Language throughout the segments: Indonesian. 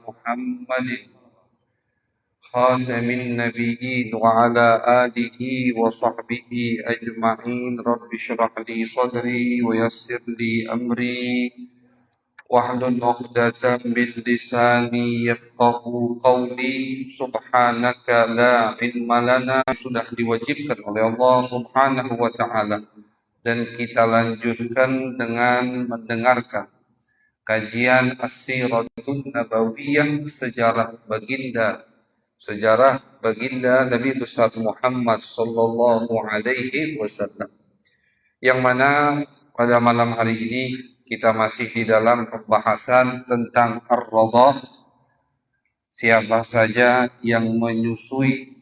محمد خاتم النبيين وعلى آله وصحبه أجمعين. رب اشرح لي صدري ويسر لي أمري واحلل عقدة من لساني يفقه قولي. سبحانك لا علم لنا. Sudah diwajibkan oleh Allah Subhanahu wa taala, dan kita lanjutkan dengan mendengarkan kajian As-Siratun Nabawiyah, sejarah baginda Nabi besar Muhammad sallallahu alaihi wasallam, yang mana pada malam hari ini kita masih di dalam pembahasan tentang Ar-Radha, siapa saja yang menyusui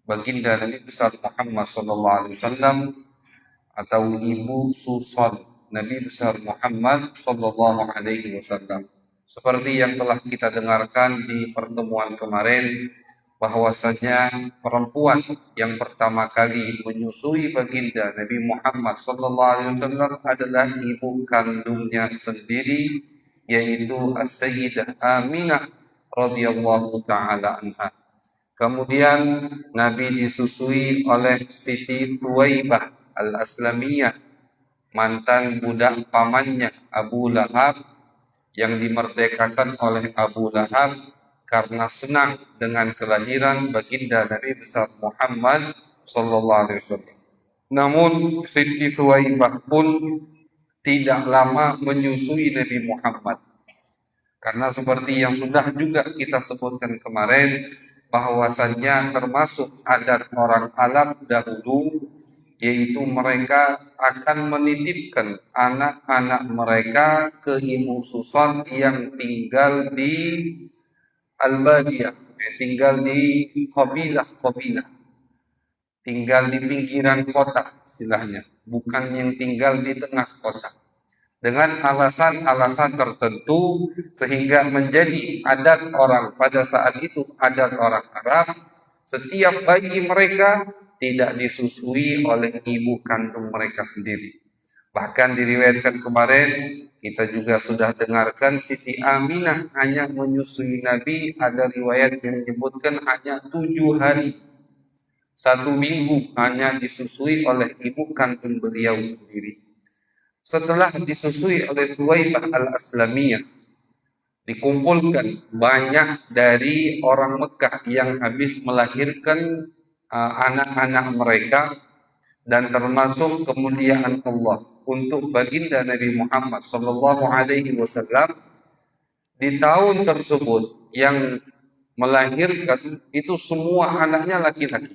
baginda Nabi besar Muhammad sallallahu alaihi wasallam atau ibu susun Nabi besar Muhammad sallallahu alaihi wasallam. Seperti yang telah kita dengarkan di pertemuan kemarin, bahwasanya perempuan yang pertama kali menyusui baginda Nabi Muhammad sallallahu alaihi wasallam adalah ibu kandungnya sendiri, yaitu As-Sayyidah Aminah radhiyallahu taala anha. Kemudian Nabi disusui oleh Siti Thuwaibah Al-Aslamiyah, mantan budak pamannya Abu Lahab, yang dimerdekakan oleh Abu Lahab karena senang dengan kelahiran baginda Nabi besar Muhammad sallallahu alaihi wasallam. Namun Siti Thuwaibah pun tidak lama menyusui Nabi Muhammad, karena seperti yang sudah juga kita sebutkan kemarin, bahwasannya termasuk adat orang Arab dahulu, yaitu mereka akan menitipkan anak-anak mereka ke ibu susun yang tinggal di Al-Badiyah, tinggal di kabilah-kabilah, tinggal di pinggiran kota istilahnya, bukan yang tinggal di tengah kota, dengan alasan-alasan tertentu, sehingga menjadi adat orang pada saat itu, adat orang Arab, setiap bayi mereka tidak disusui oleh ibu kandung mereka sendiri. Bahkan diriwayatkan kemarin, kita juga sudah dengarkan, Siti Aminah hanya menyusui Nabi, ada riwayat yang menyebutkan hanya 7 hari, 1 minggu hanya disusui oleh ibu kandung beliau sendiri. Setelah disusui oleh Thuwaibah Al-Aslamiyah, dikumpulkan banyak dari orang Mekah yang habis melahirkan anak-anak mereka, dan termasuk kemuliaan Allah untuk baginda Nabi Muhammad sallallahu alaihi wasallam di tahun tersebut. Yang melahirkan itu semua anaknya laki-laki.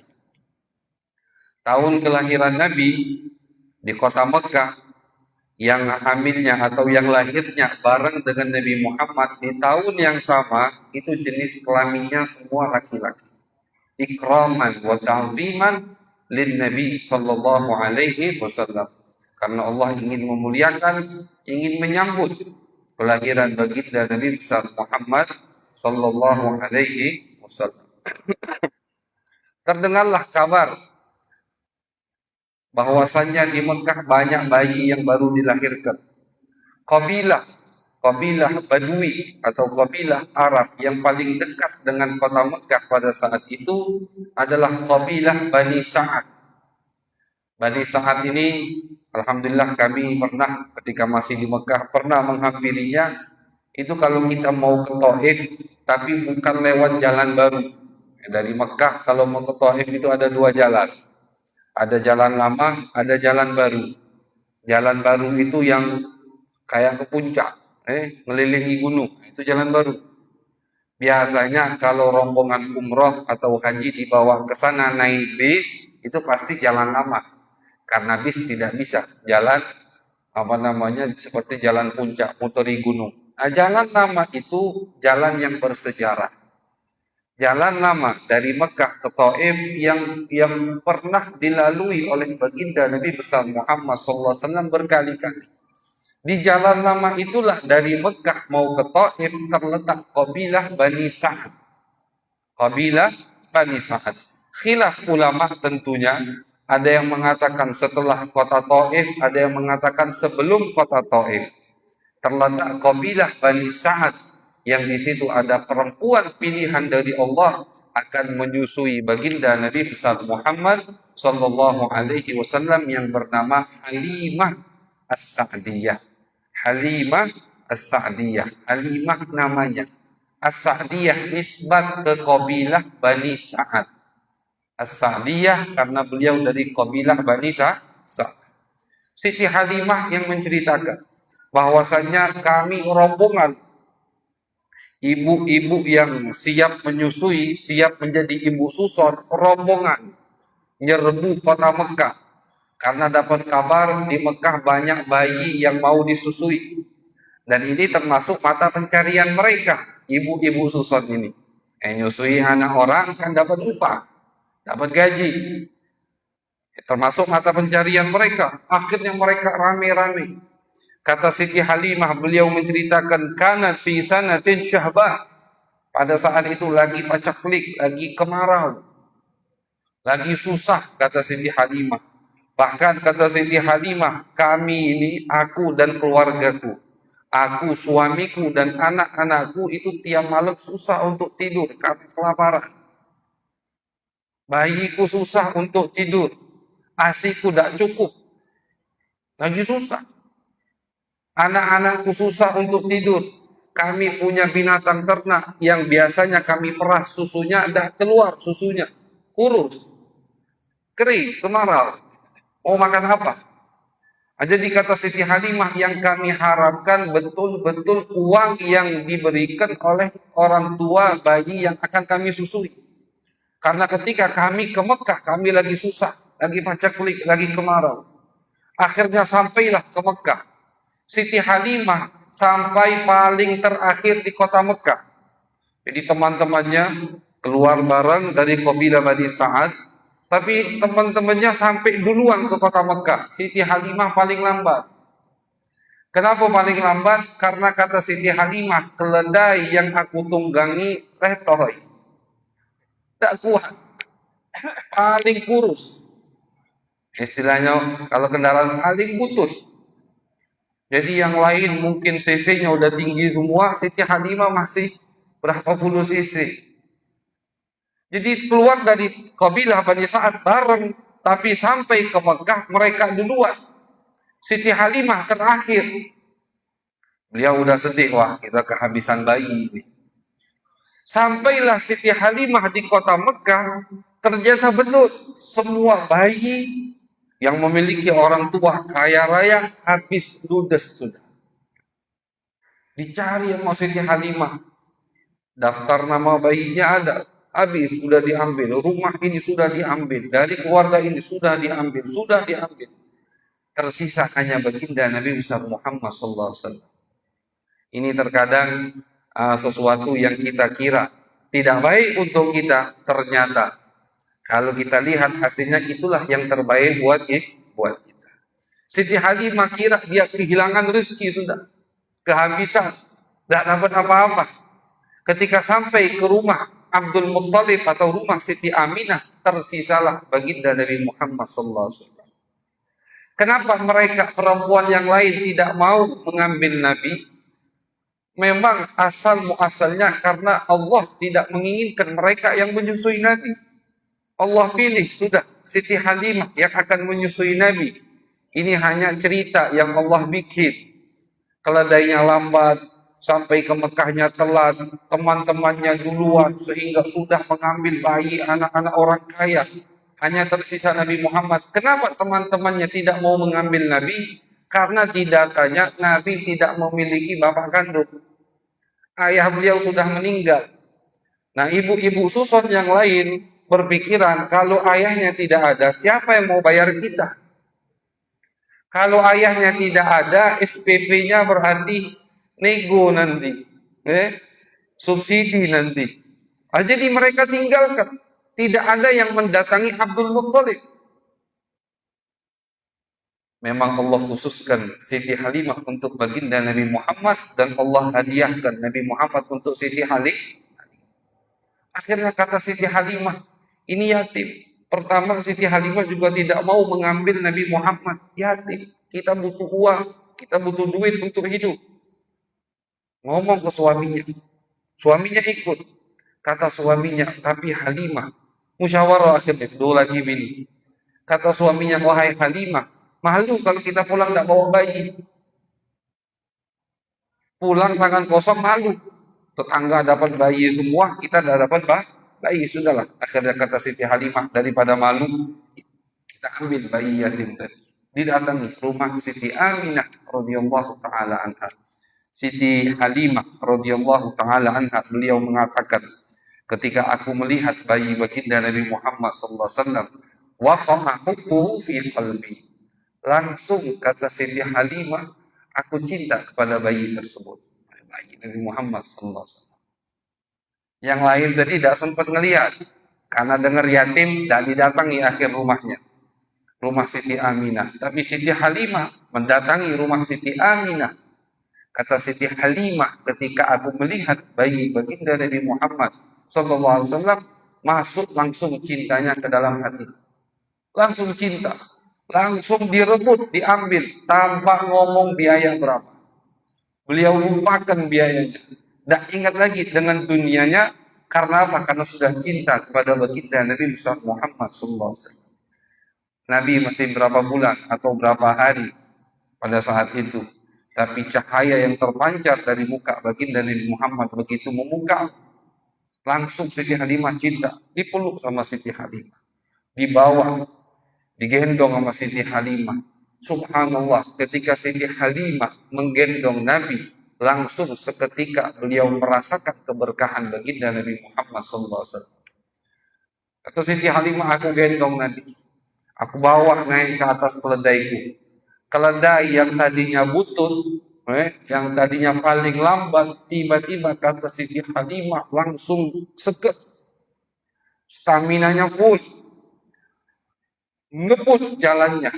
Tahun kelahiran Nabi di kota Mekah, yang hamilnya atau yang lahirnya bareng dengan Nabi Muhammad di tahun yang sama, itu jenis kelaminnya semua laki-laki. Ikraman wa ta'ziman lin Nabi sallallahu alaihi wasallam, karena Allah ingin memuliakan, ingin menyambut kelahiran baginda Nabi besar Muhammad sallallahu alaihi wasallam. Terdengarlah kabar bahwasannya di Mekah banyak bayi yang baru dilahirkan. Kabilah Badui atau kabilah Arab yang paling dekat dengan kota Mekah pada saat itu adalah kabilah Bani Sa'ad. Bani Sa'ad ini, alhamdulillah kami pernah ketika masih di Mekah pernah menghampirinya. Itu kalau kita mau ke Taif, tapi bukan lewat jalan baru. Dari Mekah kalau mau ke Taif itu ada 2 jalan. Ada jalan lama, ada jalan baru. Jalan baru itu yang kayak ke puncak, ngelilingi gunung, itu jalan baru. Biasanya kalau rombongan umroh atau haji dibawa ke sana naik bis, itu pasti jalan lama, karena bis tidak bisa jalan seperti jalan puncak, muteri gunung. Nah, jalan lama itu jalan yang bersejarah. Jalan lama dari Mekah ke Taif yang pernah dilalui oleh baginda Nabi besar Muhammad SAW berkali-kali. Di jalan lama itulah dari Mekah mau ke Taif terletak kabilah Bani Sa'ad. Kabilah Bani Sa'ad. Khilaf ulama tentunya, ada yang mengatakan setelah kota Taif, ada yang mengatakan sebelum kota Taif. Terletak kabilah Bani Sa'ad yang di situ ada perempuan pilihan dari Allah akan menyusui baginda Nabi besar Muhammad sallallahu alaihi wasallam yang bernama Halimah As-Sa'diyah. Halimah As-Sa'diyah. Halimah namanya. As-Sa'diyah nisbat ke kabilah Bani Sa'ad. As-Sa'diyah karena beliau dari kabilah Bani Sa'ad. Siti Halimah yang menceritakan bahwasanya kami rombongan ibu-ibu yang siap menyusui, siap menjadi ibu susor, rombongan nyerbu kota Mekah karena dapat kabar di Mekah banyak bayi yang mau disusui, dan ini termasuk mata pencarian mereka, ibu-ibu susor ini. Nyusui anak orang kan dapat upah, dapat gaji, termasuk mata pencarian mereka. Akhirnya mereka rame-rame. Kata Siti Halimah, beliau menceritakan kanat fi sanatin syahbah. Pada saat itu lagi pacaklik, lagi kemarau, lagi susah, kata Siti Halimah. Bahkan kata Siti Halimah, kami ini, aku dan keluargaku, aku, suamiku dan anak-anakku itu tiap malam susah untuk tidur karena kelaparan. Bayiku susah untuk tidur, ASIku tidak cukup, lagi susah. Anak-anakku susah untuk tidur. Kami punya binatang ternak yang biasanya kami peras susunya, tidak keluar susunya, kurus, kering, kemarau. Mau makan apa? Jadi kata Siti Halimah, yang kami harapkan betul-betul uang yang diberikan oleh orang tua bayi yang akan kami susui. Karena ketika kami ke Mekah, kami lagi susah, lagi pacaklik, lagi kemarau. Akhirnya sampailah ke Mekah. Siti Halimah sampai paling terakhir di kota Mekah. Jadi teman-temannya keluar bareng dari kabilah Bani Sa'ad, tapi teman-temannya sampai duluan ke kota Mekah. Siti Halimah paling lambat. Kenapa paling lambat? Karena kata Siti Halimah, keledai yang aku tunggangi letoy, tidak kuat, paling kurus. Istilahnya kalau kendaraan paling butut. Jadi yang lain mungkin cc-nya udah tinggi semua, Siti Halimah masih berapa puluh cc. Jadi keluar dari kabilah Bani Sa'ad bareng, tapi sampai ke Mekah mereka duluan. Siti Halimah terakhir. Beliau udah sedih, wah kita kehabisan bayi ini. Sampailah Siti Halimah di kota Mekah, ternyata betul semua bayi yang memiliki orang tua kaya raya habis ludes sudah. Dicari sama Siti Halimah, daftar nama bayinya ada, habis sudah diambil, rumah ini sudah diambil, dari keluarga ini sudah diambil, tersisa hanya baginda Nabi besar Muhammad SAW. Ini terkadang sesuatu yang kita kira tidak baik untuk kita, ternyata kalau kita lihat hasilnya itulah yang terbaik buat kita. Siti Halimah kira dia kehilangan rezeki sudah, kehabisan, tidak dapat apa-apa. Ketika sampai ke rumah Abdul Muttalib atau rumah Siti Aminah, tersisalah baginda Nabi Muhammad SAW. Kenapa mereka perempuan yang lain tidak mau mengambil Nabi? Memang asal muasalnya karena Allah tidak menginginkan mereka yang menyusui Nabi. Allah pilih sudah Siti Halimah yang akan menyusui Nabi. Ini hanya cerita yang Allah bikin. Keledainya lambat, sampai ke Mekahnya telat, teman-temannya duluan sehingga sudah mengambil bayi anak-anak orang kaya. Hanya tersisa Nabi Muhammad. Kenapa teman-temannya tidak mau mengambil Nabi? Karena di datanya Nabi tidak memiliki bapak kandung. Ayah beliau sudah meninggal. Nah, ibu-ibu susur yang lain berpikiran, kalau ayahnya tidak ada, siapa yang mau bayar kita? Kalau ayahnya tidak ada, SPP-nya berarti nego nanti, subsidi nanti. Jadi mereka tinggalkan. Tidak ada yang mendatangi Abdul Muttalib. Memang Allah khususkan Siti Halimah untuk baginda Nabi Muhammad, dan Allah hadiahkan Nabi Muhammad untuk Siti Halimah. Akhirnya kata Siti Halimah, ini yatim. Pertama, Siti Halimah juga tidak mau mengambil Nabi Muhammad. Yatim, kita butuh uang, kita butuh duit untuk hidup. Ngomong ke suaminya, Suaminya ikut. Kata suaminya, tapi Halimah. Musyawarah akhirnya, dua lagi bini. Kata suaminya, wahai Halimah, malu kalau kita pulang tidak bawa bayi. Pulang tangan kosong malu. Tetangga dapat bayi semua, kita tidak dapat bayi. Sudahlah. Akhirnya kata Siti Halimah, daripada malu, kita ambil bayi yatim tadi. Didatangi rumah Siti Aminah radhiyallahu taala anha. Siti Halimah radhiyallahu taala anha, beliau mengatakan, ketika aku melihat bayi baginda Nabi Muhammad sallallahu alaihi wasallam, waqa'a hubbuhu fi qalbi. Langsung kata Siti Halimah, aku cinta kepada bayi tersebut. Bayi Nabi Muhammad sallallahu alaihi wasallam. Yang lain tadi tidak sempat ngelihat karena dengar yatim dan didatangi akhir rumahnya. Rumah Siti Aminah. Tapi Siti Halimah mendatangi rumah Siti Aminah. Kata Siti Halimah, ketika aku melihat bayi baginda Nabi Muhammad sallallahu alaihi wasallam, masuk langsung cintanya ke dalam hati. Langsung cinta. Langsung direbut, diambil tanpa ngomong biaya berapa. Beliau lupakan biayanya. Tidak ingat lagi dengan dunianya. Karena apa? Karena sudah cinta kepada baginda Nabi Muhammad sallallahu alaihi wasallam. Nabi masih berapa bulan atau berapa hari pada saat itu. Tapi cahaya yang terpancar dari muka baginda Nabi Muhammad begitu memukau. Langsung Siti Halimah cinta. Dipeluk sama Siti Halimah. Dibawa. Digendong sama Siti Halimah. Subhanallah, ketika Siti Halimah menggendong Nabi, langsung seketika beliau merasakan keberkahan baginda Nabi Muhammad SAW. Kata Siti Halimah, aku gendong Nabi. Aku bawa naik ke atas keledaiku. Keledai yang tadinya butut, yang tadinya paling lambat, tiba-tiba kata Siti Halimah langsung seget. Staminanya full. Ngebut jalannya.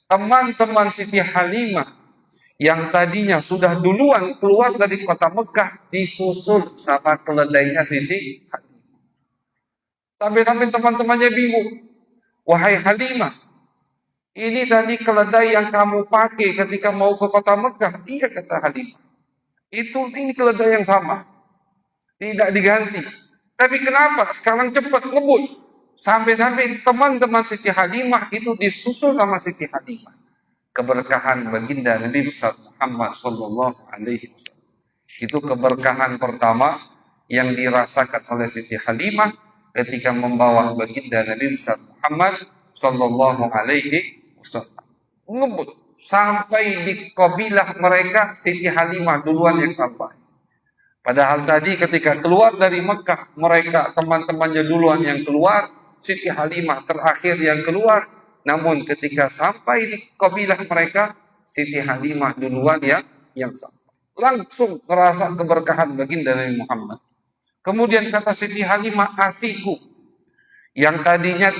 Teman-teman Siti Halimah yang tadinya sudah duluan keluar dari kota Mekah disusul sama keledainya Siti Halimah. Sampai-sampai teman-temannya bingung. Wahai Halimah, ini tadi keledai yang kamu pakai ketika mau ke kota Mekah. Iya, kata Halimah. Ini keledai yang sama. Tidak diganti. Tapi kenapa sekarang cepat ngebut? Sampai-sampai teman-teman Siti Halimah itu disusul sama Siti Halimah. Keberkahan baginda Nabi Muhammad sallallahu alaihi wasallam. Itu keberkahan pertama yang dirasakan oleh Siti Halimah ketika membawa baginda Nabi Muhammad sallallahu alaihi wasallam. Ngebut sampai di kabilah mereka, Siti Halimah duluan yang sampai. Padahal tadi ketika keluar dari Mekah, mereka teman-temannya duluan yang keluar, Siti Halimah terakhir yang keluar. Namun ketika sampai di kabilah mereka, Siti Halimah duluan yang sampai. Langsung merasa keberkahan baginda Nabi Muhammad. Kemudian kata Siti Halimah, asiku yang tadinya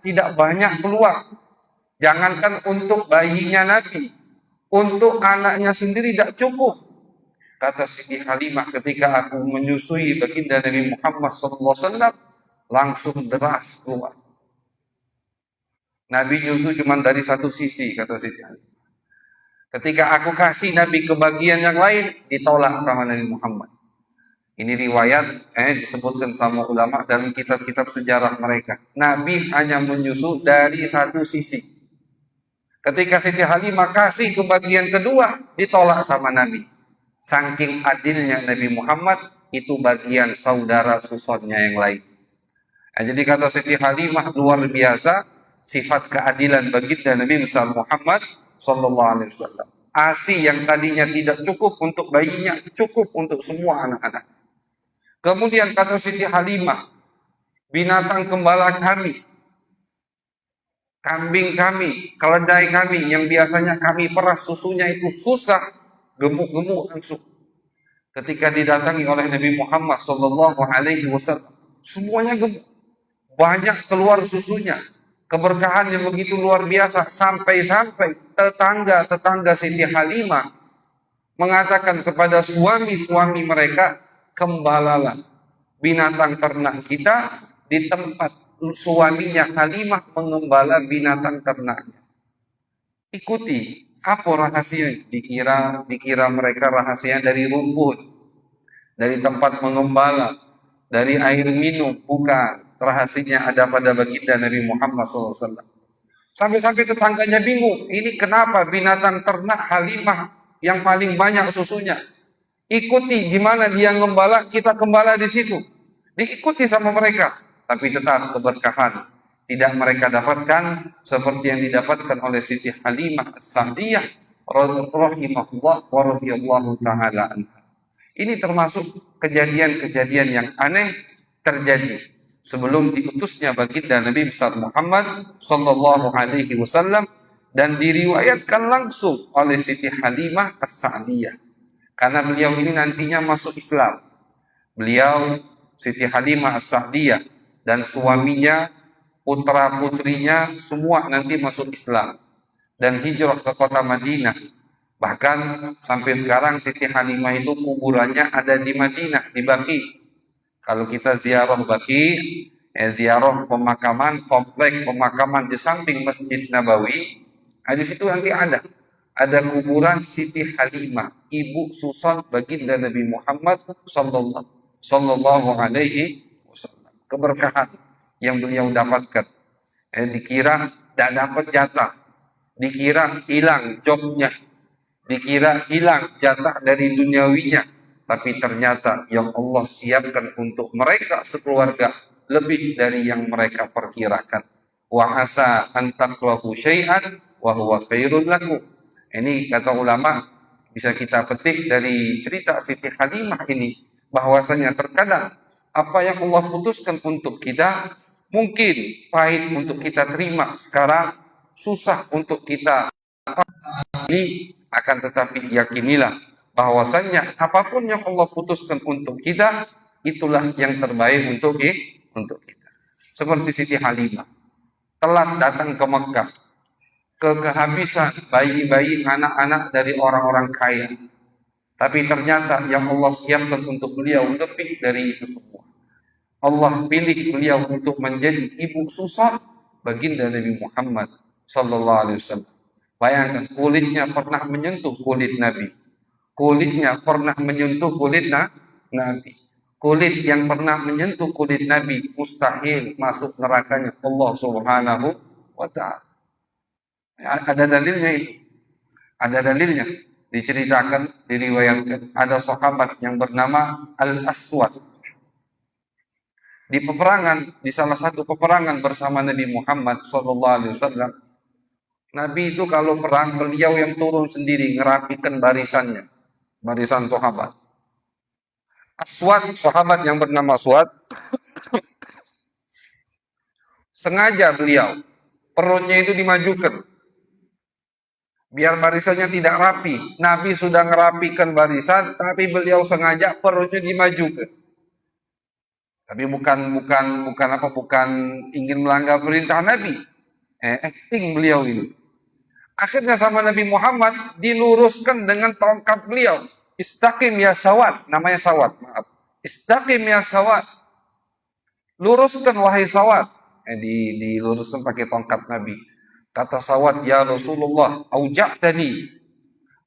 tidak banyak keluar. Jangankan untuk bayinya Nabi, untuk anaknya sendiri tidak cukup. Kata Siti Halimah, ketika aku menyusui baginda Nabi Muhammad SAW, langsung deras keluar. Nabi nyusu cuma dari satu sisi, kata Siti Halimah. Ketika aku kasih Nabi ke bagian yang lain, ditolak sama Nabi Muhammad. Ini riwayat disebutkan sama ulama dalam kitab-kitab sejarah mereka. Nabi hanya menyusu dari satu sisi. Ketika Siti Halimah kasih ke bagian kedua, ditolak sama Nabi. Saking adilnya Nabi Muhammad, itu bagian saudara susonnya yang lain. Jadi kata Siti Halimah, luar biasa sifat keadilan baginda Nabi Muhammad sallallahu alaihi wasallam. ASI yang tadinya tidak cukup untuk bayinya, cukup untuk semua anak-anak. Kemudian kata Siti Halimah, binatang gembala kami, kambing kami, keledai kami yang biasanya kami peras susunya itu susah, gemuk-gemuk langsung. Ketika didatangi oleh Nabi Muhammad sallallahu alaihi wasallam, semuanya gemuk. Banyak keluar susunya. Keberkahan yang begitu luar biasa sampai-sampai tetangga Siti Halimah mengatakan kepada suami-suami mereka, gembalalah binatang ternak kita di tempat suaminya Halimah mengembala binatang ternaknya. Ikuti apa rahasia? Dikira mereka rahasianya dari rumput, dari tempat mengembala, dari air minum, bukan. Rahasianya ada pada baginda Nabi Muhammad SAW. Sampai-sampai tetangganya bingung, ini kenapa binatang ternak Halimah yang paling banyak susunya? Ikuti di mana dia ngembala, kita gembala di situ. Diikuti sama mereka, tapi tetap keberkahan tidak mereka dapatkan seperti yang didapatkan oleh Siti Halimah As-Sa'diyah rahimahullah wa radhiyallahu taala anha. Ini termasuk kejadian-kejadian yang aneh terjadi sebelum diutusnya baginda Nabi besar Muhammad sallallahu alaihi wasallam dan diriwayatkan langsung oleh Siti Halimah As-Sa'diyah. Karena beliau ini nantinya masuk Islam. Beliau Siti Halimah As-Sa'diyah dan suaminya, putra-putrinya semua nanti masuk Islam dan hijrah ke kota Madinah. Bahkan sampai sekarang Siti Halimah itu kuburannya ada di Madinah, di Baqi. Kalau kita ziarah Baqi, ziarah pemakaman, komplek pemakaman di samping Masjid Nabawi, di situ nanti ada kuburan Siti Halimah, ibu susun baginda Nabi Muhammad sallallahu alaihi wasallam. Keberkahan yang beliau dapatkan, dikira tidak dapat jatah, dikira hilang jobnya, dikira hilang jatah dari duniawinya, tapi ternyata yang Allah siapkan untuk mereka sekeluarga lebih dari yang mereka perkirakan. Wa asa an takrahu syai'an wa huwa khairun lakum. Ini kata ulama bisa kita petik dari cerita Siti Halimah ini, bahwasanya terkadang apa yang Allah putuskan untuk kita mungkin pahit untuk kita terima sekarang, susah untuk kita ini, akan tetapi yakinilah bahwasanya apapun yang Allah putuskan untuk kita, itulah yang terbaik untuk kita. Seperti Siti Halimah telah datang ke Mekah, kehabisan bayi-bayi, anak-anak dari orang-orang kaya, tapi ternyata yang Allah siapkan untuk beliau lebih dari itu semua. Allah pilih beliau untuk menjadi ibu susun baginda Nabi Muhammad sallallahu alaihi wasallam. Bayangkan, kulitnya pernah menyentuh kulit Nabi. Kulitnya pernah menyentuh kulit Nabi. Kulit yang pernah menyentuh kulit Nabi mustahil masuk nerakanya Allah Subhanahu wa ta'ala. Ada dalilnya itu. Ada dalilnya. Diceritakan, diriwayatkan, ada sahabat yang bernama Al-Aswad. Di peperangan, di salah satu peperangan bersama Nabi Muhammad SAW, Nabi itu kalau perang, beliau yang turun sendiri, ngerapikan barisannya, barisan sahabat. Aswad, sahabat yang bernama Aswad, sengaja beliau, perutnya itu dimajukan, biar barisannya tidak rapi. Nabi sudah ngerapikan barisan, tapi beliau sengaja perutnya dimajukan. Tapi bukan ingin melanggar perintah Nabi. Acting beliau ini. Akhirnya sama Nabi Muhammad diluruskan dengan tongkat beliau. Istaqim ya Sawad, namanya Sawad, maaf. Istaqim ya Sawad. Luruskan wahai Sawad. Diluruskan pakai tongkat Nabi. Kata Sawad, ya Rasulullah, auja'tani.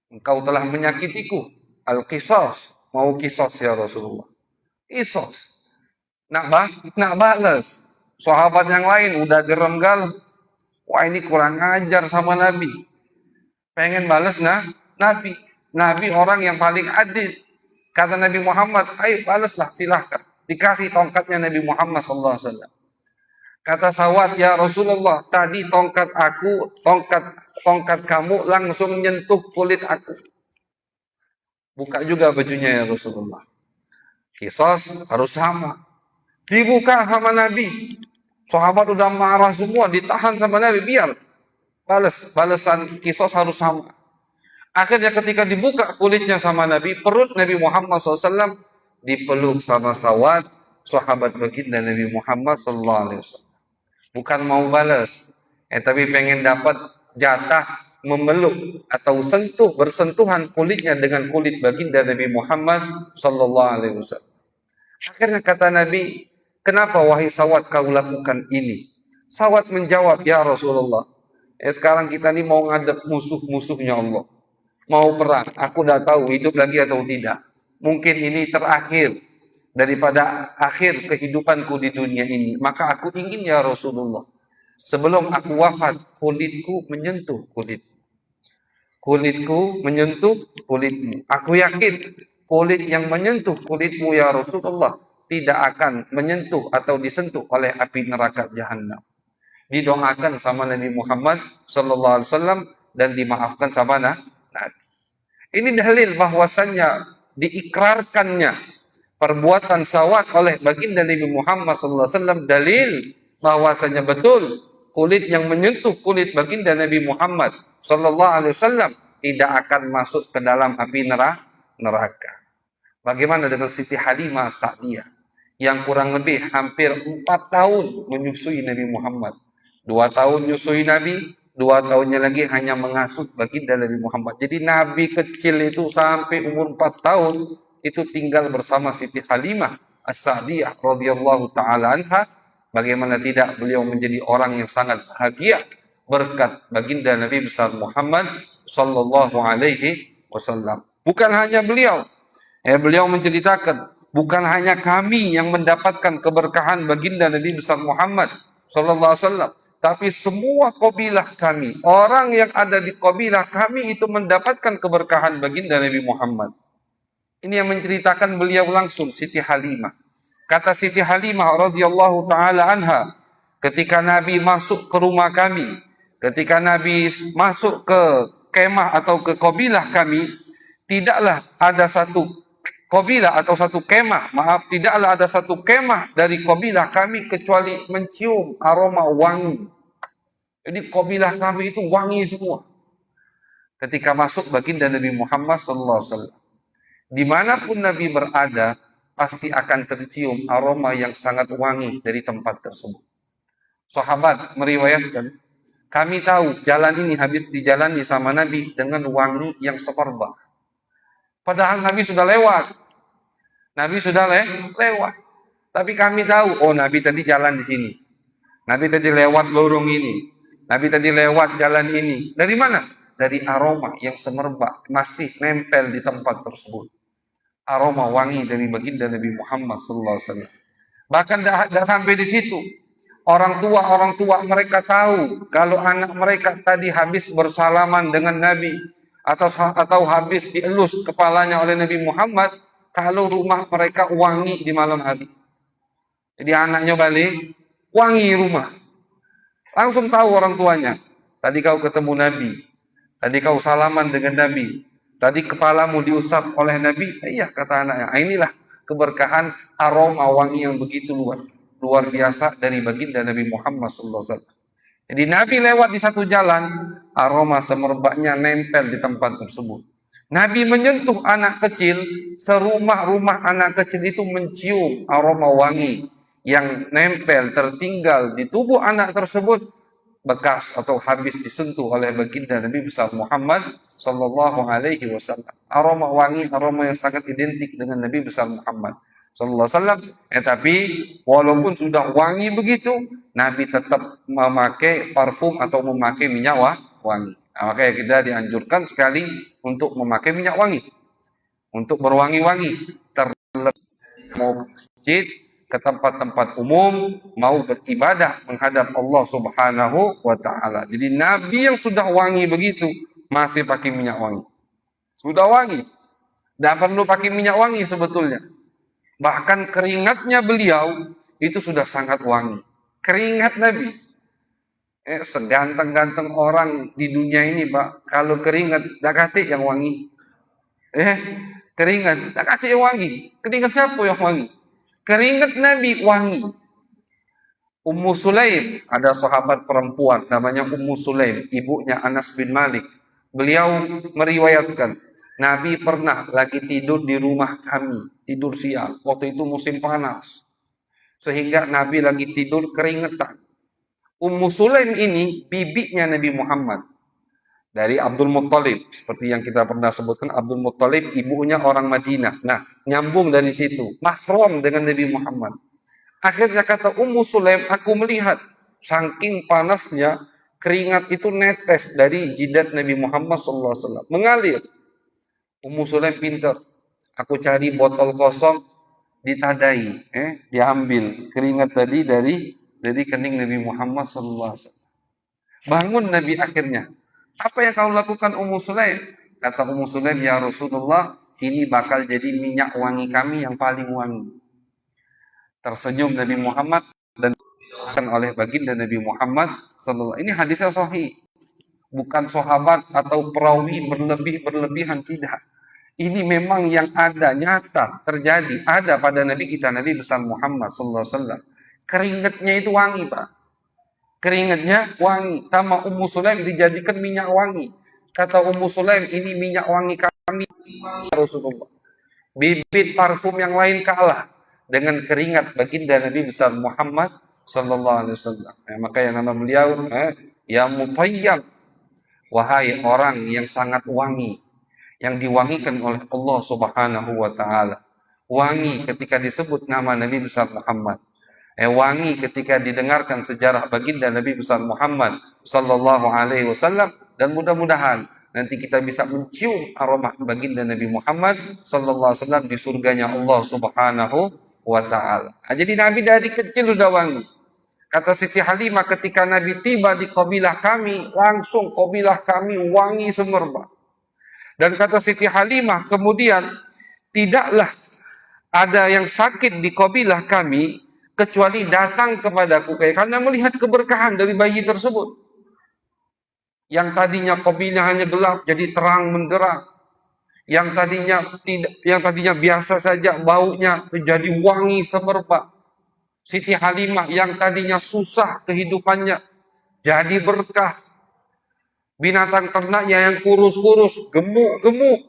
Engkau telah menyakitiku. Al-qisas, mau qisas ya Rasulullah. Qisas. Nak balas. Sahabat yang lain udah gerem-gal. Wah, ini kurang ajar sama Nabi. Pengen balas Nabi. Nabi orang yang paling adil. Kata Nabi Muhammad, ayo balaslah, silahkan. Dikasih tongkatnya Nabi Muhammad SAW. Kata Sawad, ya Rasulullah, tadi tongkat kamu langsung menyentuh kulit aku. Buka juga bajunya ya Rasulullah. Qisas harus sama. Dibuka sama Nabi. Sahabat udah marah semua, ditahan sama Nabi, biar balasan qisas harus sama. Akhirnya ketika dibuka kulitnya sama Nabi, perut Nabi Muhammad SAW dipeluk sama Sawad, sahabat baginda Nabi Muhammad SAW. Bukan mau balas, tapi pengen dapat jatah memeluk atau bersentuhan kulitnya dengan kulit baginda Nabi Muhammad SAW. Akhirnya kata Nabi, kenapa wahai Sawad kau lakukan ini? Sawad menjawab, ya Rasulullah, sekarang kita ini mau ngadep musuh-musuhnya Allah. Mau perang, aku udah tahu hidup lagi atau tidak. mungkin ini terakhir daripada akhir kehidupanku di dunia ini, maka aku ingin ya Rasulullah, sebelum aku wafat, kulitku menyentuh kulitku menyentuh kulitmu. Aku yakin kulit yang menyentuh kulitmu ya Rasulullah tidak akan menyentuh atau disentuh oleh api neraka jahanam. Didoakan sama Nabi Muhammad sallallahu alaihi wasallam dan dimaafkan sama Nabi. Ini dalil bahwasannya diikrarkannya perbuatan sawat oleh baginda Nabi Muhammad sallallahu alaihi wasallam, dalil bahwasanya betul kulit yang menyentuh kulit baginda Nabi Muhammad sallallahu alaihi wasallam tidak akan masuk ke dalam api neraka. Bagaimana dengan Siti Halimah Sa'diyah yang kurang lebih hampir 4 tahun menyusui Nabi Muhammad, 2 tahun menyusui Nabi, 2 tahunnya lagi hanya mengasuh baginda Nabi Muhammad. Jadi Nabi kecil itu sampai umur 4 tahun itu tinggal bersama Siti Halimah As-Sa'diyah radhiyallahu taala anha. Bagaimana tidak beliau menjadi orang yang sangat bahagia berkat baginda Nabi besar Muhammad sallallahu alaihi wasallam. Bukan hanya beliau, beliau menceritakan, bukan hanya kami yang mendapatkan keberkahan baginda Nabi besar Muhammad sallallahu alaihi wasallam, tapi semua kabilah kami, orang yang ada di kabilah kami itu mendapatkan keberkahan baginda Nabi Muhammad. Ini yang menceritakan beliau langsung, Siti Halimah. Kata Siti Halimah radhiyallahu taala anha, ketika Nabi masuk ke rumah kami, ketika Nabi masuk ke kemah atau ke kabilah kami, tidaklah ada satu kabilah atau satu kemah, tidaklah ada satu kemah dari kabilah kami kecuali mencium aroma wangi. Jadi kabilah kami itu wangi semua. Ketika masuk baginda Nabi Muhammad sallallahu alaihi wasallam, dimanapun Nabi berada, pasti akan tercium aroma yang sangat wangi dari tempat tersebut. Sahabat meriwayatkan, kami tahu jalan ini habis dijalani sama Nabi dengan wangi yang semerbak. Padahal Nabi sudah lewat. Nabi sudah lewat. Tapi kami tahu, oh Nabi tadi jalan di sini. Nabi tadi lewat lorong ini. Nabi tadi lewat jalan ini. Dari mana? Dari aroma yang semerbak masih nempel di tempat tersebut. Aroma wangi dari baginda Nabi Muhammad sallallahu alaihi wasallam. Bahkan tidak sampai di situ. Orang tua mereka tahu kalau anak mereka tadi habis bersalaman dengan Nabi atau habis dielus kepalanya oleh Nabi Muhammad, kalau rumah mereka wangi di malam hari. Jadi anaknya balik, wangi rumah. Langsung tahu orang tuanya, tadi kau ketemu Nabi, tadi kau salaman dengan Nabi, tadi kepalamu diusap oleh Nabi. Iya, kata anaknya. Inilah keberkahan aroma wangi yang begitu luar biasa dari baginda Nabi Muhammad SAW. Jadi Nabi lewat di satu jalan, aroma semerbaknya nempel di tempat tersebut. Nabi menyentuh anak kecil, serumah-rumah anak kecil itu mencium aroma wangi yang nempel tertinggal di tubuh anak tersebut, bekas atau habis disentuh oleh baginda Nabi besar Muhammad sallallahu alaihi wasallam. Aroma wangi, aroma yang sangat identik dengan Nabi besar Muhammad sallallahu alaihi wasallam. Tapi walaupun sudah wangi begitu, Nabi tetap memakai parfum atau memakai minyak wangi. Makanya kita dianjurkan sekali untuk memakai minyak wangi, untuk berwangi-wangi. Terlebih mau ke masjid, ke tempat-tempat umum, mau beribadah menghadap Allah Subhanahu wa taala. Jadi Nabi yang sudah wangi begitu masih pakai minyak wangi. Sudah wangi. Tidak perlu pakai minyak wangi sebetulnya. Bahkan keringatnya beliau itu sudah sangat wangi. Keringat Nabi. Seganteng-ganteng orang di dunia ini, Pak, kalau keringat dakati yang wangi. Keringat dakati yang wangi. Keringat siapa yang wangi? Keringat Nabi wangi. Ummu Sulaim, ada sahabat perempuan namanya Ummu Sulaim, ibunya Anas bin Malik. Beliau meriwayatkan, Nabi pernah lagi tidur di rumah kami, tidur siang. Waktu itu musim panas. Sehingga Nabi lagi tidur keringetan. Ummu Sulaim ini bibinya Nabi Muhammad. Dari Abdul Muttalib. Seperti yang kita pernah sebutkan, Abdul Muttalib ibunya orang Madinah. Nah, nyambung dari situ. Mahram dengan Nabi Muhammad. Akhirnya kata Ummu Sulaim, aku melihat saking panasnya keringat itu netes dari jidat Nabi Muhammad SAW. Mengalir. Ummu Sulaim pintar. Aku cari botol kosong, ditadai, diambil keringat tadi dari kening Nabi Muhammad SAW. Bangun Nabi akhirnya. Apa yang kau lakukan Ummu Sulaim? Kata Ummu Sulaim, ya Rasulullah, ini bakal jadi minyak wangi kami yang paling wangi. Tersenyum Nabi Muhammad dan oleh baginda Nabi Muhammad sallallahu. Ini hadisnya sahih. Bukan sahabat atau perawi berlebihan, tidak. Ini memang yang ada, nyata, terjadi, ada pada Nabi kita, Nabi besar Muhammad sallallahu alaihi wasallam. Keringatnya itu wangi, Pak. Keringatnya wangi. Sama Ummu Sulaim dijadikan minyak wangi. Kata Ummu Sulaim, ini minyak wangi kami, Rasulullah. Bibit parfum yang lain kalah dengan keringat baginda Nabi besar Muhammad sallallahu alaihi wasallam. Makanya nama beliau ya Mutayyab, wahai orang yang sangat wangi, yang diwangikan oleh Allah Subhanahu wa taala. Wangi ketika disebut nama Nabi besar Muhammad. Wangi ketika didengarkan sejarah baginda Nabi besar Muhammad sallallahu alaihi wasallam, dan mudah-mudahan nanti kita bisa mencium aroma baginda Nabi Muhammad sallallahu alaihi wasallam di surganya Allah Subhanahu wa taala. Jadi Nabi dari kecil sudah wangi. Kata Siti Halimah, ketika Nabi tiba di kabilah kami, langsung kabilah kami wangi semerbak. Dan kata Siti Halimah, kemudian tidaklah ada yang sakit di kabilah kami kecuali datang kepadaku karena melihat keberkahan dari bayi tersebut. Yang tadinya kabilah hanya gelap jadi terang menderang. Yang tadinya biasa saja baunya menjadi wangi semerbak. Siti Halimah yang tadinya susah kehidupannya jadi berkah. Binatang ternaknya yang kurus-kurus, gemuk-gemuk,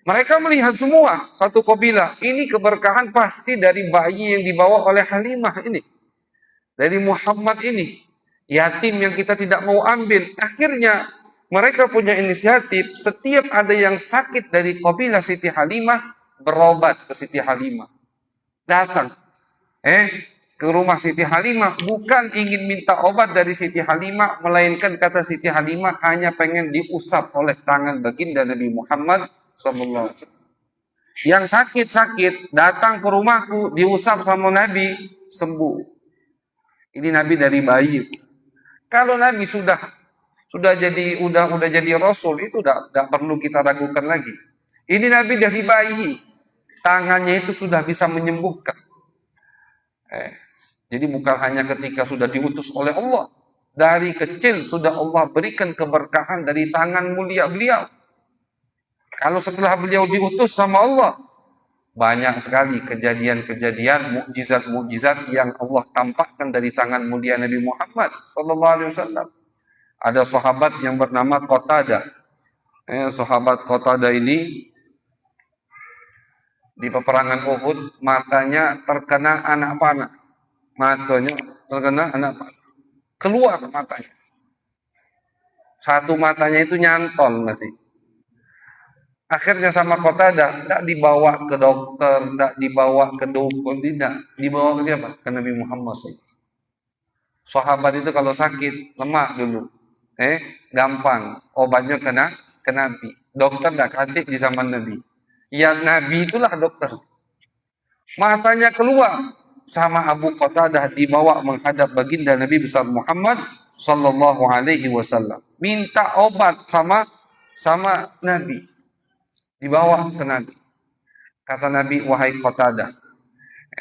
mereka melihat semua satu kabilah, ini keberkahan pasti dari bayi yang dibawa oleh Halimah ini, dari Muhammad ini, yatim yang kita tidak mau ambil. Akhirnya mereka punya inisiatif, setiap ada yang sakit dari kabilah Siti Halimah, berobat ke Siti Halimah. Datang ke rumah Siti Halimah, bukan ingin minta obat dari Siti Halimah, melainkan kata Siti Halimah hanya pengen diusap oleh tangan baginda Nabi Muhammad sallallahu alaihi wasallam. Yang sakit-sakit datang ke rumahku, diusap sama Nabi, sembuh. Ini Nabi dari bayi. Kalau Nabi sudah jadi Rasul, itu udah perlu kita ragukan lagi. Ini Nabi dari bayi, tangannya itu sudah bisa menyembuhkan. Jadi bukan hanya ketika sudah diutus oleh Allah, dari kecil sudah Allah berikan keberkahan dari tangan mulia beliau. Kalau setelah beliau diutus sama Allah, banyak sekali kejadian-kejadian, mukjizat-mukjizat yang Allah tampakkan dari tangan mulia Nabi Muhammad sallallahu alaihi wasallam. Ada sahabat yang bernama Qatadah. Sahabat Qatadah ini di peperangan Uhud matanya terkena anak panah. Matanya terkena anak panah. Keluar matanya. Satu matanya itu nyantol masih. Akhirnya sama Qatadah, tidak dibawa ke dokter, tidak dibawa ke dukun, tidak. Dibawa ke siapa? Ke Nabi Muhammad SAW. Sahabat itu kalau sakit, lemak dulu. Gampang. Obatnya ke Nabi. Dokter tidak kantik di zaman Nabi. Ya Nabi itulah dokter. Matanya keluar. Sama Abu Qatadah dibawa menghadap baginda Nabi besar Muhammad sallallahu alaihi wasallam. Minta obat sama Nabi. Dibawa ke Nabi. Kata Nabi, wahai Qatadah.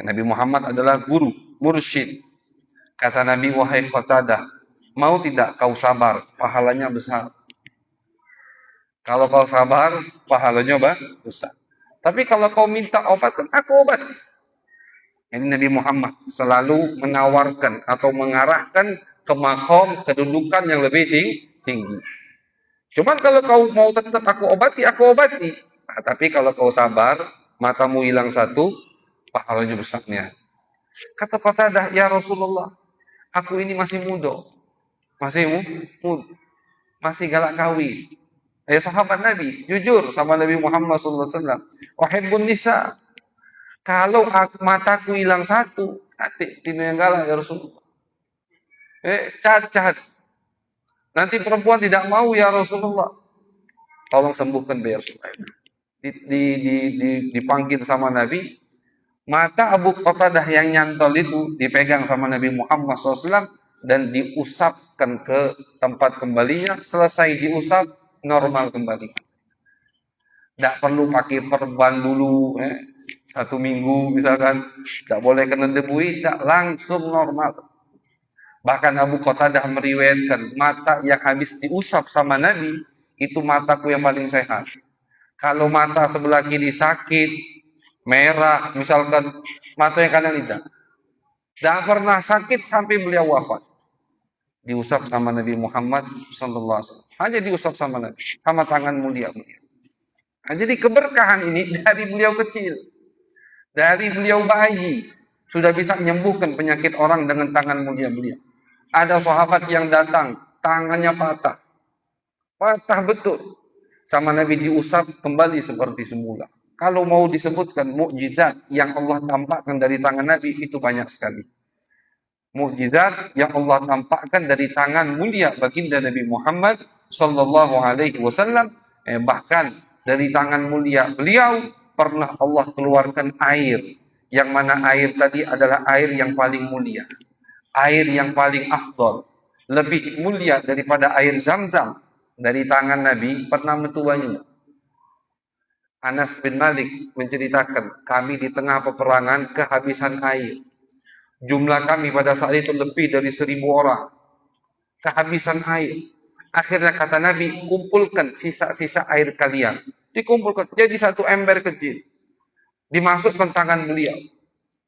Nabi Muhammad adalah guru, mursyid. Kata Nabi, wahai Qatadah, mau tidak kau sabar, pahalanya besar. Kalau kau sabar, pahalanya besar. Tapi kalau kau minta obat, kan aku obati. Ini Nabi Muhammad selalu menawarkan atau mengarahkan ke makom kedudukan yang lebih tinggi. Cuman kalau kau mau tetap aku obati. Nah, tapi kalau kau sabar, matamu hilang satu, pahalanya besarnya. Kata Qatadah, ya Rasulullah, aku ini masih muda. Masih galak kawin. Sahabat Nabi, jujur sama Nabi Muhammad SAW. Wahibbun nisa. Kalau mataku hilang satu, hati tino yang galak ya Rasulullah. Cacat. Nanti perempuan tidak mau ya Rasulullah. Tolong sembuhkan biar Rasulullah. dipanggil sama Nabi, mata Abu Qatadah yang nyantol itu dipegang sama Nabi Muhammad SAW dan diusapkan ke tempat kembalinya. Selesai diusap, normal kembali. Tidak perlu pakai perban dulu, 1 minggu misalkan, tidak boleh kena debu, tidak, langsung normal. Bahkan Abu Qatadah meriwayatkan, mata yang habis diusap sama Nabi, itu mataku yang paling sehat. Kalau mata sebelah kiri sakit, merah, misalkan mata yang kanan tidak pernah sakit sampai beliau wafat. Diusap sama Nabi Muhammad SAW. Hanya diusap sama Nabi, sama tangan mulia beliau. Nah, jadi keberkahan ini dari beliau kecil, dari beliau bayi, sudah bisa menyembuhkan penyakit orang dengan tangan mulia beliau. Ada sahabat yang datang, tangannya patah betul, sama Nabi diusap kembali seperti semula. Kalau mau disebutkan mukjizat yang Allah tampakkan dari tangan Nabi, itu banyak sekali. Mukjizat yang Allah tampakkan dari tangan mulia baginda Nabi Muhammad sallallahu alaihi wasallam, bahkan dari tangan mulia beliau pernah Allah keluarkan air, yang mana air tadi adalah air yang paling mulia, air yang paling afdol, lebih mulia daripada air Zam-Zam. Dari tangan Nabi pernah metu banyu. Anas bin Malik menceritakan, kami di tengah peperangan kehabisan air. Jumlah kami pada saat itu lebih dari 1.000 orang. Kehabisan air. Akhirnya kata Nabi, kumpulkan sisa-sisa air kalian. Dikumpulkan jadi satu ember kecil. Dimasukkan tangan beliau,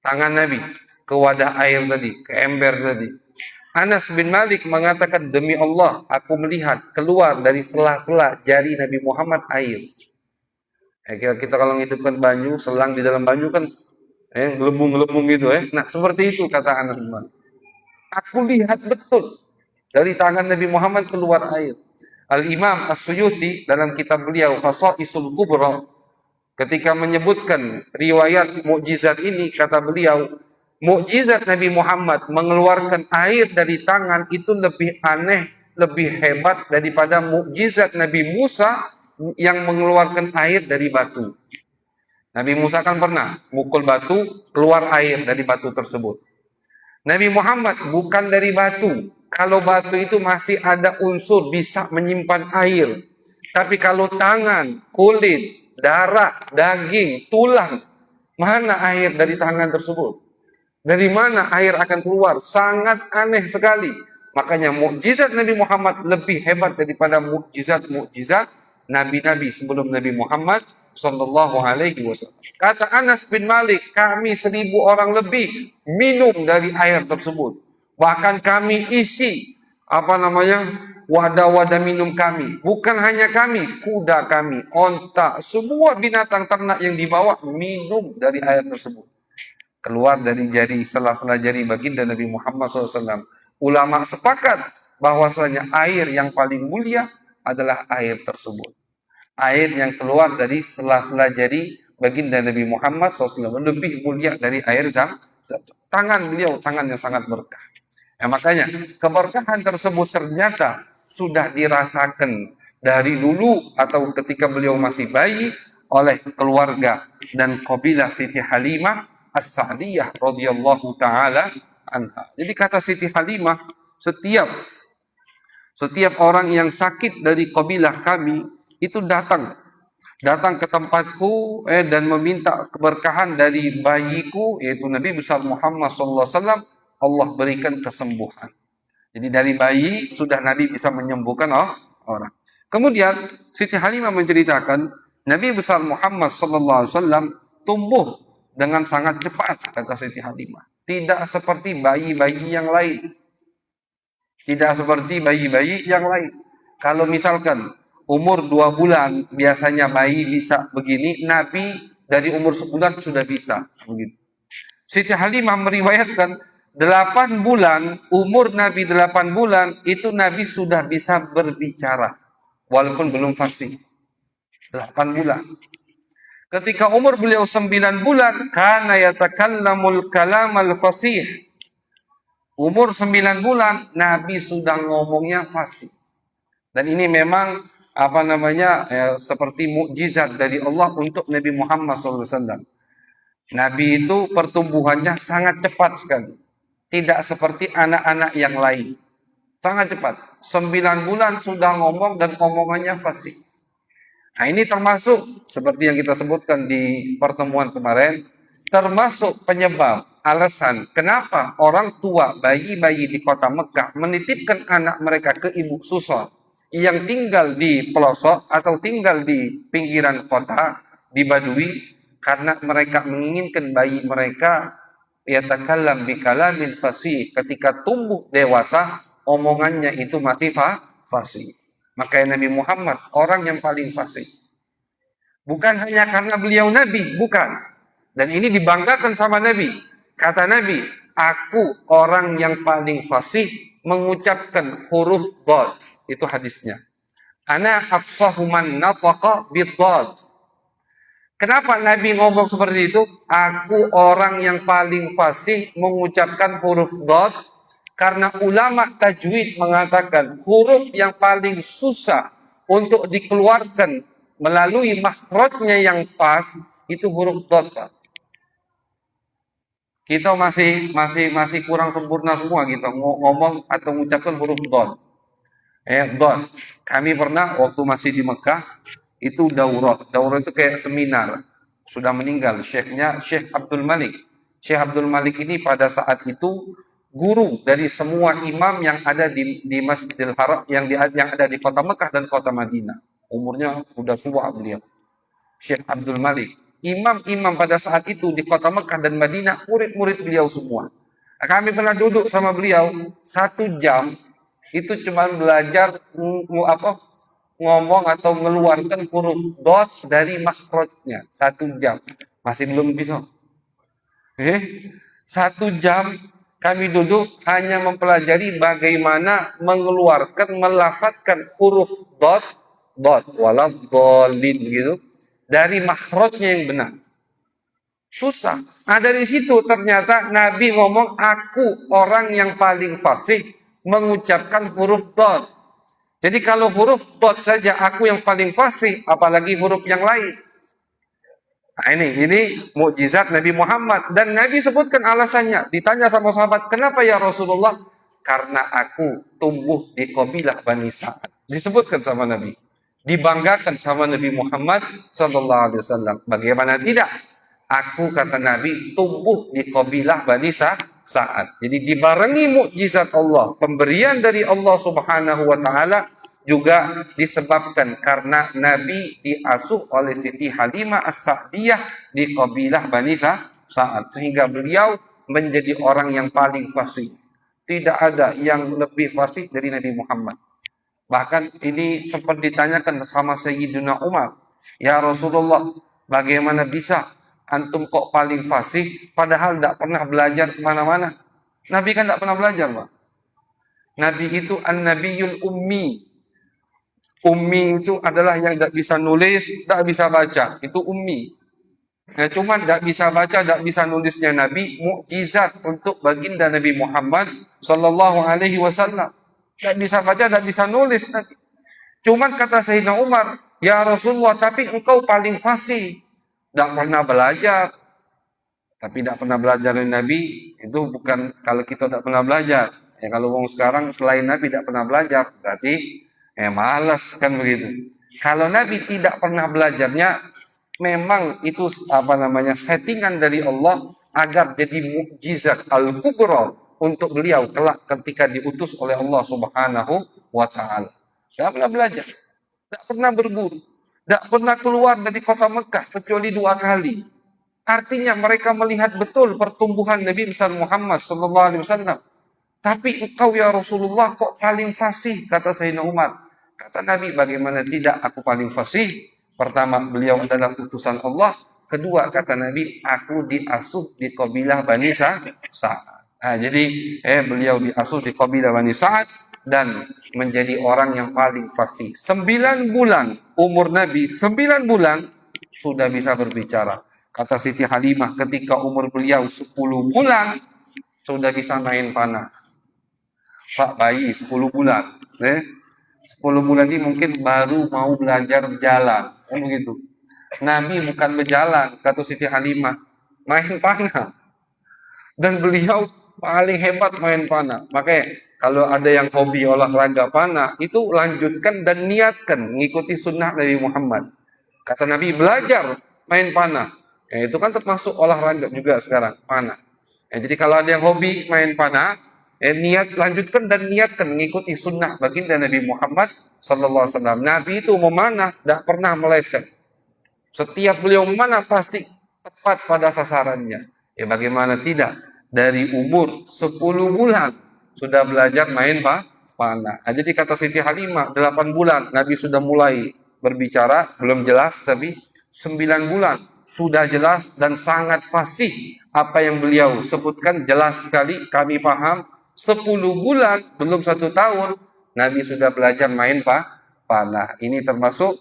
tangan Nabi, ke wadah air tadi, ke ember tadi. Anas bin Malik mengatakan, demi Allah, aku melihat keluar dari sela-sela jari Nabi Muhammad air. Kita kalau menghidupkan banyu, selang di dalam banyu kan gelembung-gelembung gitu. Nah, seperti itu kata Anas bin Malik. Aku lihat betul dari tangan Nabi Muhammad keluar air. Al-Imam As-Suyuti dalam kitab beliau Khasaisul Kubra, ketika menyebutkan riwayat mukjizat ini, kata beliau, mukjizat Nabi Muhammad mengeluarkan air dari tangan itu lebih aneh, lebih hebat daripada mukjizat Nabi Musa yang mengeluarkan air dari batu. Nabi Musa kan pernah mukul batu, keluar air dari batu tersebut. Nabi Muhammad bukan dari batu. Kalau batu itu masih ada unsur bisa menyimpan air. Tapi kalau tangan, kulit, darah, daging, tulang, mana air dari tangan tersebut? Dari mana air akan keluar? Sangat aneh sekali. Makanya mukjizat Nabi Muhammad lebih hebat daripada mukjizat nabi-nabi sebelum Nabi Muhammad sallallahu alaihi wasallam. Kata Anas bin Malik, kami 1.000 orang lebih minum dari air tersebut. Bahkan kami isi wadah-wadah minum kami. Bukan hanya kami, kuda kami, onta, semua binatang ternak yang dibawa minum dari air tersebut. Keluar dari jari, sela-sela jari baginda Nabi Muhammad SAW. Ulama sepakat bahwasanya air yang paling mulia adalah air tersebut. Air yang keluar dari sela-sela jari baginda Nabi Muhammad SAW lebih mulia dari air Zam-Zam. Tangan beliau, tangan yang sangat berkah. Makanya keberkahan tersebut ternyata sudah dirasakan dari dulu atau ketika beliau masih bayi oleh keluarga dan kabilah Siti Halimah As-Sa'diyah radhiyallahu taala anha. Jadi kata Siti Halimah, setiap orang yang sakit dari kabilah kami itu datang ke tempatku dan meminta keberkahan dari bayiku, yaitu Nabi besar Muhammad SAW. Allah berikan kesembuhan. Jadi dari bayi sudah Nabi bisa menyembuhkan orang. Kemudian Siti Halimah menceritakan Nabi besar Muhammad SAW tumbuh dengan sangat cepat, kata Siti Halimah. Tidak seperti bayi-bayi yang lain. Tidak seperti bayi-bayi yang lain. Kalau misalkan umur 2 bulan biasanya bayi bisa begini, Nabi dari umur 1 bulan sudah bisa begitu. Siti Halimah meriwayatkan 8 bulan, umur Nabi 8 bulan, itu Nabi sudah bisa berbicara. Walaupun belum fasih. 8 bulan. Ketika umur beliau 9 bulan, kana yatakallamul kalamal fasih. Umur 9 bulan, Nabi sudah ngomongnya fasih. Dan ini memang seperti mukjizat dari Allah untuk Nabi Muhammad SAW. Nabi itu pertumbuhannya sangat cepat sekali. Tidak seperti anak-anak yang lain. Sangat cepat. 9 bulan sudah ngomong dan omongannya fasih. Nah, ini termasuk seperti yang kita sebutkan di pertemuan kemarin, termasuk penyebab alasan kenapa orang tua bayi-bayi di kota Mekah menitipkan anak mereka ke ibu susun yang tinggal di pelosok atau tinggal di pinggiran kota, di Badui, karena mereka menginginkan bayi mereka yatakallam bikalamin fasih, ketika tumbuh dewasa omongannya itu masih fasih. Makanya Nabi Muhammad orang yang paling fasih. Bukan hanya karena beliau Nabi, bukan. Dan ini dibanggakan sama Nabi. Kata Nabi, aku orang yang paling fasih mengucapkan huruf Dod. Itu hadisnya. Ana afsahu man nataqa bid-Dod. Kenapa Nabi ngomong seperti itu? Aku orang yang paling fasih mengucapkan huruf Dod. Karena ulama tajwid mengatakan huruf yang paling susah untuk dikeluarkan melalui makhrajnya yang pas itu huruf Dod, Pak. Kita masih kurang sempurna semua kita ngomong atau mengucapkan huruf Dod. Dod. Kami pernah waktu masih di Mekah itu daurah. Daurah itu kayak seminar. Sudah meninggal syekhnya, Syekh Abdul Malik. Syekh Abdul Malik ini pada saat itu guru dari semua imam yang ada di Masjidil Haram yang ada di kota Mekah dan kota Madinah. Umurnya sudah tua beliau. Syekh Abdul Malik. Imam-imam pada saat itu di kota Mekah dan Madinah murid-murid beliau semua. Kami pernah duduk sama beliau 1 jam itu cuma belajar ngomong atau mengeluarkan huruf Dot dari makhrajnya. 1 jam. Masih belum bisa. 1 jam kami duduk hanya mempelajari bagaimana mengeluarkan, melafadzkan huruf Dot, waladhdallin gitu, dari makhrajnya yang benar. Susah. Nah dari situ ternyata Nabi ngomong, aku orang yang paling fasih mengucapkan huruf Dot. Jadi kalau huruf Dot saja aku yang paling fasih, apalagi huruf yang lain. Nah ini mukjizat Nabi Muhammad. Dan Nabi sebutkan alasannya. Ditanya sama sahabat, kenapa ya Rasulullah? Karena aku tumbuh di qabilah Bani Sa'ad. Disebutkan sama Nabi. Dibanggakan sama Nabi Muhammad SAW. Bagaimana tidak? Aku, kata Nabi, tumbuh di qabilah Bani Sa'ad. Jadi dibarengi mukjizat Allah. Pemberian dari Allah Subhanahu wa Ta'ala juga disebabkan karena Nabi diasuh oleh Siti Halimah As-Sa'diyah di qabilah Bani Sa'ad, sehingga beliau menjadi orang yang paling fasih. Tidak ada yang lebih fasih dari Nabi Muhammad. Bahkan ini sempat ditanyakan sama Sayyidina Umar, ya Rasulullah, bagaimana bisa antum kok paling fasih padahal tidak pernah belajar kemana-mana? Nabi kan tidak pernah belajar, Pak. Nabi itu an-nabiyul ummi. Ummi itu adalah yang tidak bisa nulis, tidak bisa baca. Itu ummi. Nah, cuma tidak bisa baca, tidak bisa nulisnya Nabi, mukjizat untuk baginda Nabi Muhammad Sallallahu Alaihi Wasallam. Tidak bisa baca, tidak bisa nulis Nabi. Cuma kata Sayyidina Umar, ya Rasulullah, tapi engkau paling fasih. Tidak pernah belajar. Tapi tidak pernah belajar dari Nabi, itu bukan kalau kita tidak pernah belajar. Ya kalau orang sekarang selain Nabi tidak pernah belajar, berarti malas kan begitu. Kalau Nabi tidak pernah belajarnya, memang itu settingan dari Allah agar jadi mukjizat al-kubra untuk beliau kelak ketika diutus oleh Allah Subhanahu wa Ta'ala. Tidak pernah belajar, tidak pernah berguru, tidak pernah keluar dari kota Mekah kecuali 2 kali. Artinya mereka melihat betul pertumbuhan Nabi besar Muhammad SAW. Tapi engkau ya Rasulullah kok paling fasih, kata Sayyidina Umar. Kata Nabi, bagaimana tidak aku paling fasih? Pertama, beliau adalah utusan Allah. Kedua, kata Nabi, aku diasuh di qabilah Bani Sa'ad. Nah, jadi beliau diasuh di qabilah Bani Sa'ad dan menjadi orang yang paling fasih. 9 bulan umur Nabi, 9 bulan sudah bisa berbicara. Kata Siti Halimah, ketika umur beliau 10 bulan sudah bisa main panah. Pak bayi 10 bulan, 10 bulan ini mungkin baru mau belajar berjalan, kan begitu. Nabi bukan berjalan, kata Siti Halimah, main panah. Dan beliau paling hebat main panah. Makanya kalau ada yang hobi olahraga panah, itu lanjutkan dan niatkan mengikuti sunnah Nabi Muhammad. Kata Nabi, belajar main panah. Ya, itu kan termasuk olahraga juga sekarang, panah. Ya, jadi kalau ada yang hobi main panah, lanjutkan dan niatkan mengikuti sunnah baginda Nabi Muhammad Sallallahu Alaihi Wasallam. Nabi itu memanah, tidak pernah meleset. Setiap beliau memanah pasti tepat pada sasarannya. Ya bagaimana tidak? Dari umur 10 bulan sudah belajar main panah. Nah, jadi kata Siti Halimah, 8 bulan Nabi sudah mulai berbicara, belum jelas, tapi 9 bulan sudah jelas dan sangat fasih. Apa yang beliau sebutkan jelas sekali, kami paham. 10 bulan, belum 1 tahun, Nabi sudah belajar main panah. Ini termasuk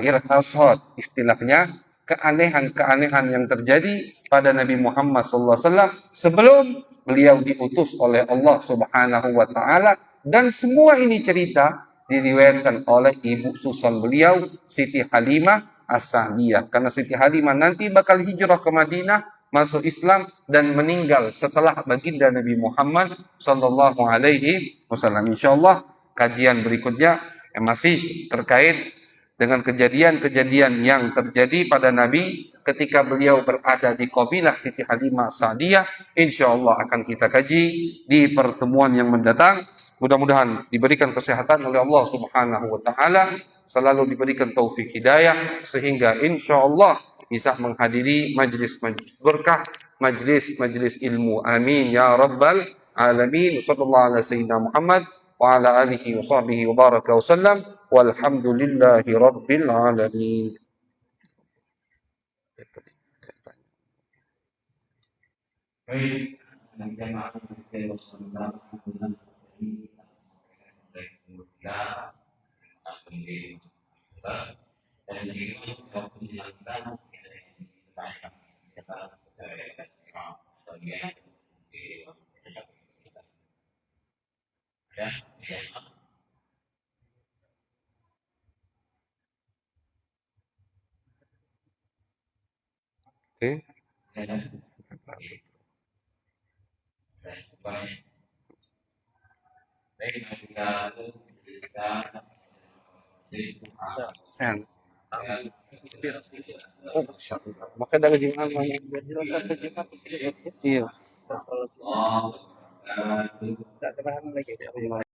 irhasot, istilahnya keanehan-keanehan yang terjadi pada Nabi Muhammad SAW sebelum beliau diutus oleh Allah Subhanahu wa taala, dan semua ini cerita diriwayatkan oleh ibu susun beliau Siti Halimah As-Sa'diyah, karena Siti Halimah nanti bakal hijrah ke Madinah, masuk Islam dan meninggal setelah baginda Nabi Muhammad sallallahu alaihi wasallam. Insyaallah kajian berikutnya yang masih terkait dengan kejadian-kejadian yang terjadi pada Nabi ketika beliau berada di kabilah Siti Halimah Sa'diyah, insya Allah akan kita kaji di pertemuan yang mendatang. Mudah-mudahan diberikan kesehatan oleh Allah Subhanahu wa taala, selalu diberikan taufik hidayah sehingga insya Allah bisa menghadiri majlis-majlis berkah, majlis-majlis ilmu. Amin ya rabbal alamin. Sallallahu alaihi wasallam Muhammad wa ala alihi wa sahbihi wa baraka wa sallam. Walhamdulillahi rabbil alamin. Baik, jamaah yang bersaudara dengan dan juga sudah menjelaskan Oke. Sehat. Oh, maka dari gimana? Iya.